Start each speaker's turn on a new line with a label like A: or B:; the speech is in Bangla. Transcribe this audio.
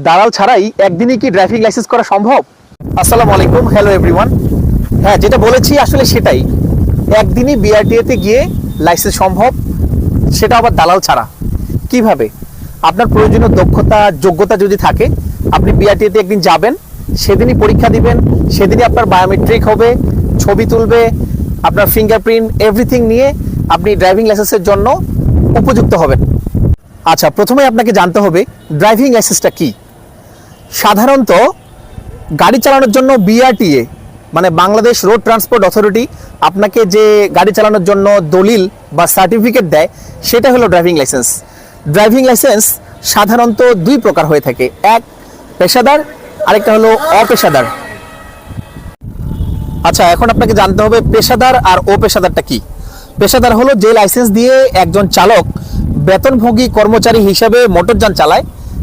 A: দালাল ছাড়াই একদিনে কি ড্রাইভিং লাইসেন্স করা সম্ভব? আসসালামু আলাইকুম, হ্যালো এভরিওয়ান। হ্যাঁ, যেটা বলেছি আসলে সেটাই, একদিনই বিআরটিএতে গিয়ে লাইসেন্স সম্ভব, সেটা আবার দালাল ছাড়া। কিভাবে? আপনার প্রয়োজনীয় দক্ষতা যোগ্যতা যদি থাকে, আপনি বিআরটিএতে একদিন যাবেন, সেদিনই পরীক্ষা দিবেন, সেদিনই আপনার বায়োমেট্রিক হবে, ছবি তুলবে, আপনার ফিঙ্গারপ্রিন্ট এভরিথিং নিয়ে আপনি ড্রাইভিং লাইসেন্সের জন্য উপযুক্ত হবেন। আচ্ছা, প্রথমে আপনাকে জানতে হবে ড্রাইভিং লাইসেন্সটা কি। সাধারণত গাড়ি চালানোর জন্য বিআরটিএ মানে বাংলাদেশ রোড ট্রান্সপোর্ট অথরিটি আপনাকে যে গাড়ি চালানোর জন্য দলিল বা সার্টিফিকেট দেয়, সেটা হলো ড্রাইভিং লাইসেন্স। ড্রাইভিং লাইসেন্স সাধারণত দুই প্রকার হয়ে থাকে, এক পেশাদার, আরেকটা হলো অপেশাদার। আচ্ছা, এখন আপনাকে জানতে হবে পেশাদার আর অপেশাদারটা কি। পেশাদার হলো যে লাইসেন্স দিয়ে একজন চালক বেতনভোগী কর্মচারী হিসেবে মোটরযান চালায়,